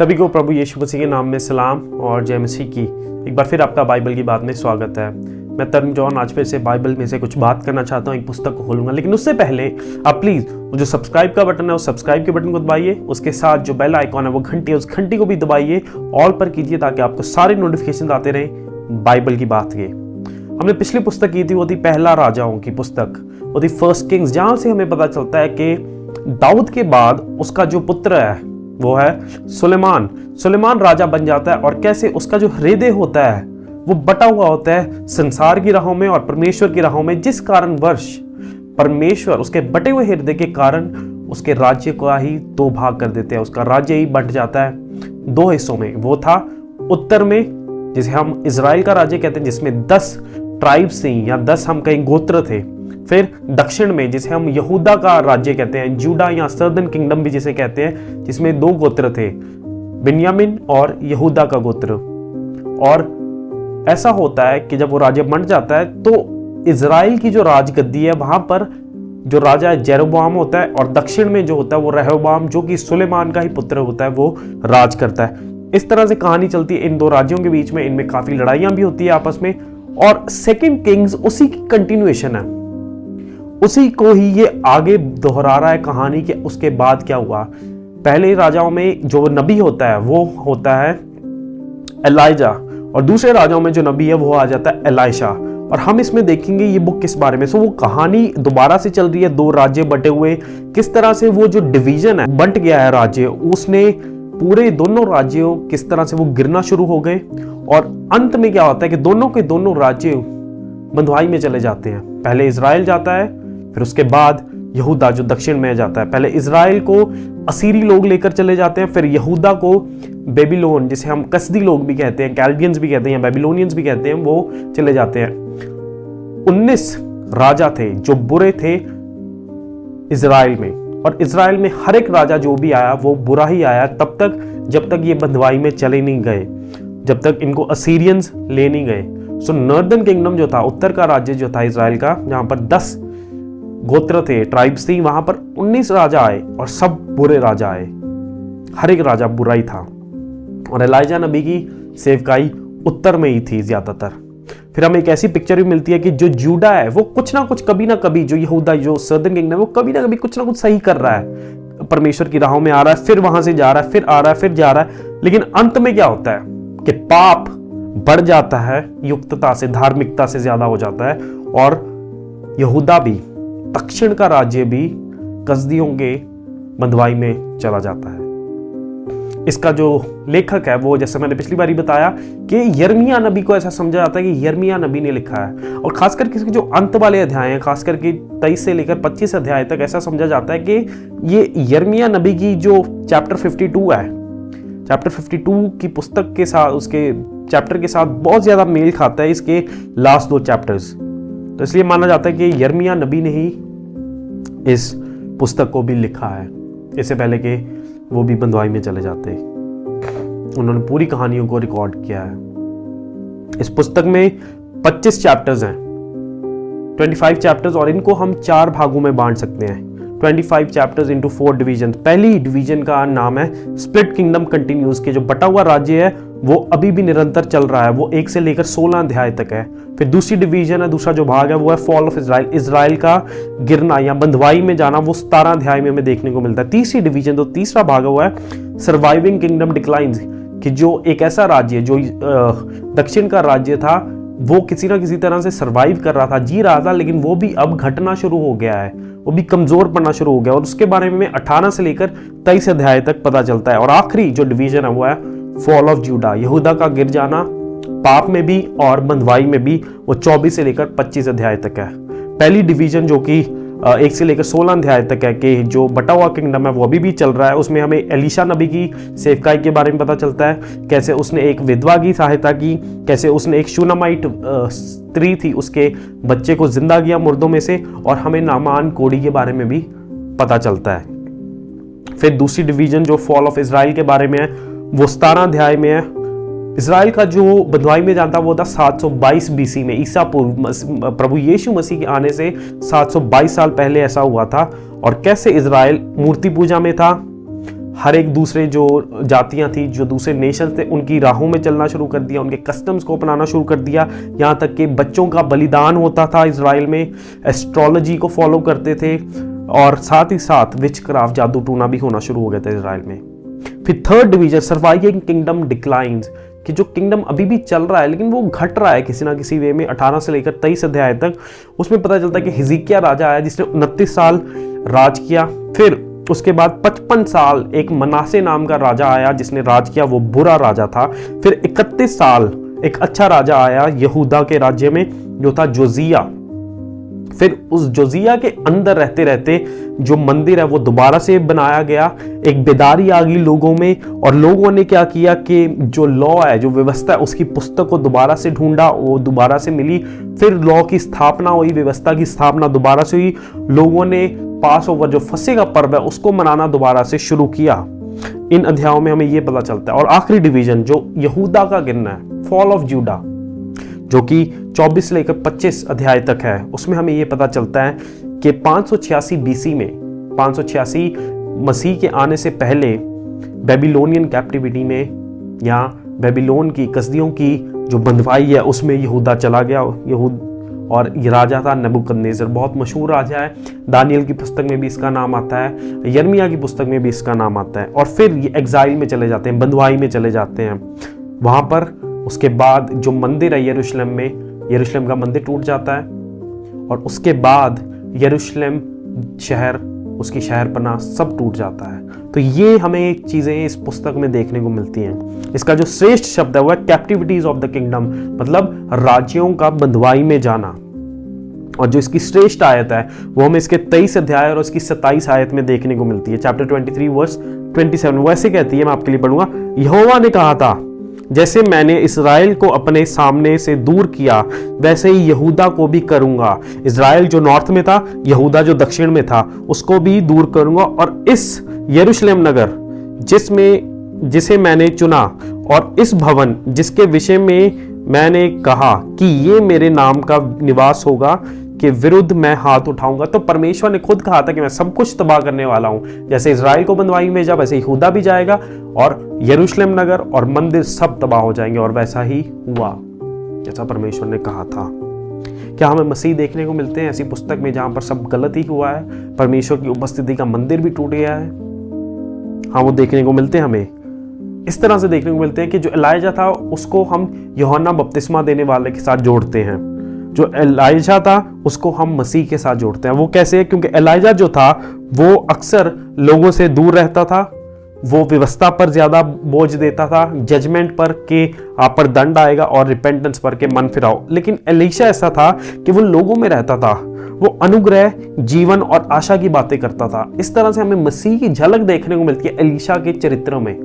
सभी को प्रभु यीशु मसीह के नाम में सलाम और जय मसीह की। एक बार फिर आपका बाइबल की बात में स्वागत है। मैं तरुण जॉन आज फिर से बाइबल में से कुछ बात करना चाहता हूँ, एक पुस्तक को खोलूंगा। लेकिन उससे पहले आप प्लीज़ जो सब्सक्राइब का बटन है उस सब्सक्राइब के बटन को दबाइए, उसके साथ जो बेल आइकॉन है वो घंटी है उस घंटी को भी दबाइए, ऑल पर कीजिए ताकि आपको सारे नोटिफिकेशन आते रहे बाइबल की बात के। हमने पिछली पुस्तक की थी, वो थी पहला राजाओं की पुस्तक, वो थी फर्स्ट किंग्स, जहाँ से हमें पता चलता है कि दाऊद के बाद उसका जो पुत्र है वो है सुलेमान। सुलेमान राजा बन जाता है और कैसे उसका जो हृदय होता है वो बटा हुआ होता है संसार की राहों में और परमेश्वर की राहों में, जिस कारण वर्ष परमेश्वर उसके बटे हुए हृदय के कारण उसके राज्य को ही दो भाग कर देते हैं। उसका राज्य ही बंट जाता है दो हिस्सों में। वो था उत्तर में जिसे हम इजराइल का राज्य कहते हैं, जिसमें 10 ट्राइब्स थी या 10 हम कहीं गोत्र थे। फिर दक्षिण में जिसे हम यहूदा का राज्य कहते हैं, जूडा या सर्दर्न किंगडम भी जिसे कहते हैं, जिसमें 2 गोत्र थे, बिन्यामिन और यहूदा का गोत्र। और ऐसा होता है कि जब वो राज्य बंट जाता है तो इजराइल की जो राजगद्दी है वहां पर जो राजा है जेरोबोआम होता है, और दक्षिण में जो होता है वो रहबाम, जो कि सुलेमान का ही पुत्र होता है, वो राज करता है। इस तरह से कहानी चलती है इन दो राज्यों के बीच में। इनमें काफी लड़ाइयां भी होती है आपस में, और सेकंड किंग्स उसी की कंटिन्यूएशन है, उसी को ही ये आगे दोहरा रहा है कहानी के उसके बाद क्या हुआ। पहले राजाओं में जो नबी होता है वो होता है एलाइजा, और दूसरे राजाओं में जो नबी है वो आ जाता है एलाइशा। और हम इसमें देखेंगे ये बुक किस बारे में। सो वो कहानी दोबारा से चल रही है, 2 राज्य बटे हुए, किस तरह से वो जो डिवीजन है बंट गया है राज्य, उसने पूरे दोनों राज्यों किस तरह से वो गिरना शुरू हो गए। और अंत में क्या होता है कि दोनों के दोनों राज्य बंधुआई में चले जाते हैं। पहले इजराइल जाता है, फिर उसके बाद यहूदा जो दक्षिण में जाता है। पहले इजराइल को असीरी लोग लेकर चले जाते हैं, फिर यहूदा को बेबीलोन, जिसे हम कसदी लोग भी कहते हैं, कैल्डियंस भी कहते हैं या बेबीलोनियंस भी कहते हैं, वो चले जाते हैं। 19 राजा थे जो बुरे थे इजराइल में, और इजराइल में हर एक राजा जो भी आया वो बुरा ही आया तब तक जब तक ये बंधुआई में चले नहीं गए, जब तक इनको असीरियंस ले नहीं गए। सो नॉर्दर्न किंगडम जो था, उत्तर का राज्य जो था इजराइल का, जहां पर 10 गोत्र थे, ट्राइब्स थी, वहां पर 19 राजा आए और सब बुरे राजा आए, हर एक राजा बुरा ही था। और एलाइजा नबी की सेवकाई उत्तर में ही थी ज्यादातर। फिर हमें एक ऐसी पिक्चर भी मिलती है कि जो जूडा है वो कुछ ना कुछ कभी ना कभी, जो यहूदा जो सर्दर्न किंगडम है वो कभी ना कभी कुछ ना कुछ सही कर रहा है, परमेश्वर की राहों में आ रहा है, फिर वहां से जा रहा है, फिर आ रहा है, फिर जा रहा है। लेकिन अंत में क्या होता है कि पाप बढ़ जाता है, युक्तता से, धार्मिकता से ज्यादा हो जाता है, और यहूदा भी, दक्षिण का राज्य भी कसदियों के बंधुआई में चला जाता है। इसका जो लेखक है वो, जैसे मैंने पिछली बार ही बताया, कि यिर्मयाह नबी को ऐसा समझा जाता है कि यिर्मयाह नबी ने लिखा है। और खासकर इसके जो अंत वाले अध्याय हैं, खासकर के 23 से लेकर 25 अध्याय तक, ऐसा समझा जाता है कि ये यिर्मयाह नबी की जो चैप्टर 52 है, चैप्टर 52 की पुस्तक के साथ, उसके चैप्टर के साथ बहुत ज्यादा मेल खाता है इसके लास्ट 2 चैप्टर्स। तो इसलिए माना जाता है कि यिर्मयाह नबी ने ही इस पुस्तक को भी लिखा है, इससे पहले कि वो भी बंधुआई में चले जाते। उन्होंने पूरी कहानियों को रिकॉर्ड किया है। इस पुस्तक में 25 चैप्टर्स हैं, 25 चैप्टर्स, और इनको हम 4 भागों में बांट सकते हैं। 25 चैप्टर्स इनटू 4 डिवीजन। पहली डिवीजन का नाम है स्प्लिट किंगडम कंटिन्यूज, के जो बटा हुआ राज्य है वो अभी भी निरंतर चल रहा है, वो 1 से लेकर 16 अध्याय तक है। फिर दूसरी डिवीजन है, दूसरा जो भाग है वो है फॉल ऑफ इजराइल, इजराइल का गिरना या बंधुआई में जाना, वो 17 अध्याय में हमें देखने को मिलता है। तीसरी डिवीजन, तो तीसरा भाग हुआ है सर्वाइविंग किंगडम डिक्लाइंस, कि जो एक ऐसा राज्य जो दक्षिण का राज्य था वो किसी ना किसी तरह से सर्वाइव कर रहा था, जी रहा था, लेकिन वो भी अब घटना शुरू हो गया है, वो भी कमजोर पड़ना शुरू हो गया। और उसके बारे में 18 से लेकर 23 अध्याय तक पता चलता है। और आखिरी जो डिवीजन है वो है फॉल ऑफ जूडा, यहूदा का गिर जाना, पाप में भी और बंधुआई में भी, वो 24 से लेकर 25 अध्याय तक है। पहली डिवीजन जो कि 1 से लेकर 16 अध्याय तक है, कि जो बटा हुआ किंगडम है वो अभी भी चल रहा है। उसमें हमें एलीशा नबी की सेवकाई के बारे में पता चलता है, कैसे उसने एक विधवा की सहायता की, कैसे उसने एक शूनामाइट स्त्री थी उसके बच्चे को जिंदा किया मुर्दों में से, और हमें नामान कोड़ी के बारे में भी पता चलता है। फिर दूसरी डिवीजन जो फॉल ऑफ इजराइल के बारे में है वो 17 अध्याय में है। इजराइल का जो बंधुआई में जाता वो था 722 बीसी में, ईसा पूर्व, प्रभु यीशु मसीह के आने से 722 साल पहले ऐसा हुआ था। और कैसे इजराइल मूर्ति पूजा में था, हर एक दूसरे जो जातियां थी, जो दूसरे नेशन थे, उनकी राहों में चलना शुरू कर दिया, उनके कस्टम्स को अपनाना शुरू कर दिया। यहाँ तक कि बच्चों का बलिदान होता था इजराइल में, एस्ट्रोलॉजी को फॉलो करते थे, और साथ ही साथ विचक्राफ्ट, जादू टूना भी होना शुरू हो गया था इजराइल में। फिर third division, surviving kingdom declines, कि जो किंगडम अभी भी चल रहा है लेकिन वो घट रहा है किसी ना किसी वे में। 18 से लेकर 23 अध्याय तक उसमें पता चलता है कि हिजकिय्याह राजा आया जिसने 29 साल राज किया। फिर उसके बाद 55 साल एक मनासे नाम का राजा आया जिसने राज किया, वो बुरा राजा था। फिर 31 साल एक अच्छा राजा आया यहूदा के राज्य में, जो था जोजिया। फिर उस जोजिया के अंदर रहते रहते जो मंदिर है वो दोबारा से बनाया गया। एक बेदारी आ गई लोगों में, और लोगों ने क्या किया कि जो लॉ है, जो व्यवस्था है, उसकी पुस्तक को दोबारा से ढूंढा, वो दोबारा से मिली। फिर लॉ की स्थापना हुई, व्यवस्था की स्थापना दोबारा से हुई। लोगों ने पास ओवर, जो फसह का पर्व है, उसको मनाना दोबारा से शुरू किया। इन अध्यायों में हमें यह पता चलता है। और आखिरी डिवीजन जो यहूदा का गिरना है, फॉल ऑफ जूडा, जो कि 24 से लेकर 25 अध्याय तक है, उसमें हमें यह पता चलता है कि 586 बीसी में, 586 मसीह के आने से पहले बेबीलोनियन कैप्टिविटी में, या बेबीलोन की, कसदियों की जो बंधवाई है, उसमें यहूदा चला गया। और ये राजा था नबूकदनेस्सर, बहुत मशहूर राजा है। दानियल की पुस्तक में भी इसका नाम आता है, यिर्मयाह की पुस्तक में भी इसका नाम आता है। और फिर ये एग्जाइल में चले जाते हैं, बंधुआई में चले जाते हैं वहां पर। उसके बाद जो मंदिर है यरूशलेम में, यरूशलेम का मंदिर टूट जाता है, और उसके बाद यरूशलेम शहर, उसकी शहरपनाह सब टूट जाता है। तो ये हमें चीजें इस पुस्तक में देखने को मिलती हैं। इसका जो श्रेष्ठ शब्द है वो है कैप्टिविटीज ऑफ द किंगडम, मतलब राज्यों का बंधुआई में जाना। और जो इसकी श्रेष्ठ आयत है वो हमें इसके 23 अध्याय और उसकी 27 आयत में देखने को मिलती है। चैप्टर 23 वर्स 27 वो ऐसे कहती है, मैं आपके लिए पढ़ूंगा। यहोवा ने कहा था, जैसे मैंने इस्राएल को अपने सामने से दूर किया, वैसे ही यहूदा को भी करूंगा। इस्राएल जो नॉर्थ में था, यहूदा जो दक्षिण में था, उसको भी दूर करूंगा। और इस यरूशलेम नगर जिसे मैंने चुना, और इस भवन जिसके विषय में मैंने कहा कि ये मेरे नाम का निवास होगा, के विरुद्ध मैं हाथ उठाऊंगा। तो परमेश्वर ने खुद कहा था कि मैं सब कुछ तबाह करने वाला हूं। जैसे इजराइल को बंधुआई में जा, वैसे यहूदा भी जाएगा, और यरूशलेम नगर और मंदिर सब तबाह हो जाएंगे। और वैसा ही हुआ जैसा परमेश्वर ने कहा था। क्या हमें मसीह देखने को मिलते हैं ऐसी पुस्तक में जहां पर सब गलत ही हुआ है, परमेश्वर की उपस्थिति का मंदिर भी टूट गया है? हाँ, वो देखने को मिलते हैं। हमें इस तरह से देखने को मिलते हैं कि जो एलाइजा था उसको हम यूहन्ना बपतिस्मा देने वाले के साथ जोड़ते हैं। जो एलाइजा था उसको हम मसीह के साथ जोड़ते हैं। वो कैसे? क्योंकि एलाइजा जो था वो अक्सर लोगों से दूर रहता था, वो व्यवस्था पर ज्यादा बोझ देता था, जजमेंट पर के आप पर दंड आएगा, और रिपेंटेंस पर के मन फिराओ। लेकिन एलीशा ऐसा था कि वो लोगों में रहता था, वो अनुग्रह, जीवन और आशा की बातें करता था। इस तरह से हमें मसीह की झलक देखने को मिलती है एलीशा के चरित्रों में।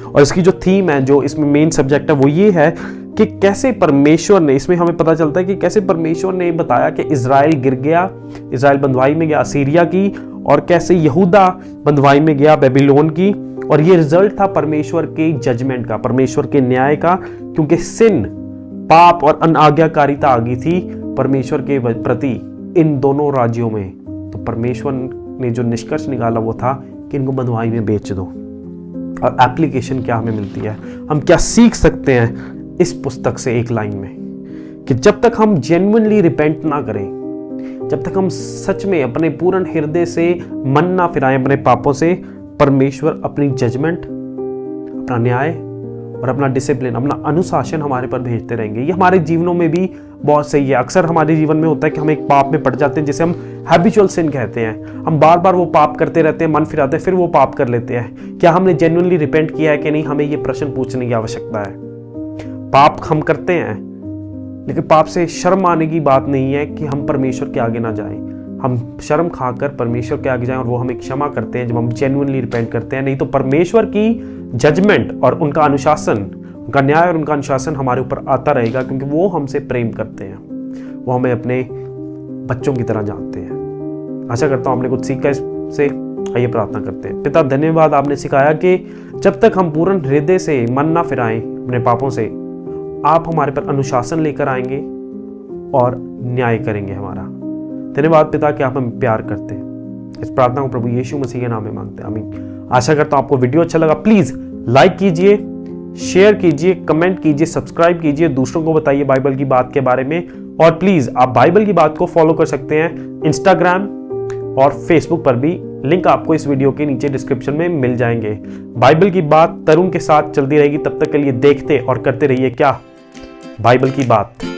और इसकी जो थीम है, जो इसमें मेन सब्जेक्ट है, वो ये है कि कैसे परमेश्वर ने, इसमें हमें पता चलता है कि कैसे परमेश्वर ने बताया कि इजराइल गिर गया, इजराइल बंधुआई में गया असीरिया की, और कैसे यहूदा बंधुआई में गया बेबीलोन की। और ये रिजल्ट था परमेश्वर के जजमेंट का, परमेश्वर के न्याय का, क्योंकि सिन, पाप और अनाज्ञाकारिता आ गई थी परमेश्वर के प्रति इन दोनों राज्यों में। तो परमेश्वर ने जो निष्कर्ष निकाला वो था कि इनको बंधुआई में बेच दो। और एप्लीकेशन क्या हमें मिलती है, हम क्या सीख सकते हैं इस पुस्तक से एक लाइन में, कि जब तक हम जेन्युइनली रिपेंट ना करें, जब तक हम सच में अपने पूर्ण हृदय से मन ना फिराएं अपने पापों से, परमेश्वर अपनी जजमेंट, अपना न्याय और अपना डिसिप्लिन, अपना अनुशासन हमारे पर भेजते रहेंगे। ये हमारे जीवनों में भी बहुत सही है। अक्सर हमारे जीवन में होता है कि हम एक पाप में पड़ जाते हैं, जिसे हम हैबिचुअल सिन कहते हैं। हम बार बार वो पाप करते रहते हैं, मन फिराते हैं, फिर वो पाप कर लेते हैं। क्या हमने जेन्युइनली रिपेंट किया है कि नहीं? हमें ये प्रश्न पूछने की आवश्यकता है। पाप हम करते हैं, लेकिन पाप से शर्म आने की बात नहीं है कि हम परमेश्वर के आगे ना जाएं। हम शर्म खाकर परमेश्वर के आगे जाएं और वो हमें क्षमा करते हैं जब हम जेन्युइनली रिपेंट करते हैं। नहीं तो परमेश्वर की जजमेंट और उनका अनुशासन, उनका न्याय और उनका अनुशासन हमारे ऊपर आता रहेगा, क्योंकि वो हमसे प्रेम करते हैं, वो हमें अपने बच्चों की तरह जानते हैं। आशा करता हूं आपने कुछ सीखा इससे। आइए प्रार्थना करते हैं। पिता, धन्यवाद, आपने सिखाया कि जब तक हम पूर्ण हृदय से मन ना फिराएं अपने पापों से, आप हमारे पर अनुशासन लेकर आएंगे और न्याय करेंगे हमारा। धन्यवाद पिता कि आप हमें प्यार करते हैं। इस प्रार्थना को प्रभु यीशु मसीह के नाम में मांगते हैं, आमीन। आशा करता हूं आपको वीडियो अच्छा लगा। प्लीज लाइक कीजिए, शेयर कीजिए, कमेंट कीजिए, सब्सक्राइब कीजिए, दूसरों को बताइए बाइबल की बात के बारे में। और प्लीज आप बाइबल की बात को फॉलो कर सकते हैं इंस्टाग्राम और फेसबुक पर भी, लिंक आपको इस वीडियो के नीचे डिस्क्रिप्शन में मिल जाएंगे। बाइबल की बात तरुण के साथ चलती रहेगी, तब तक के लिए देखते और करते रहिए क्या, बाइबल की बात।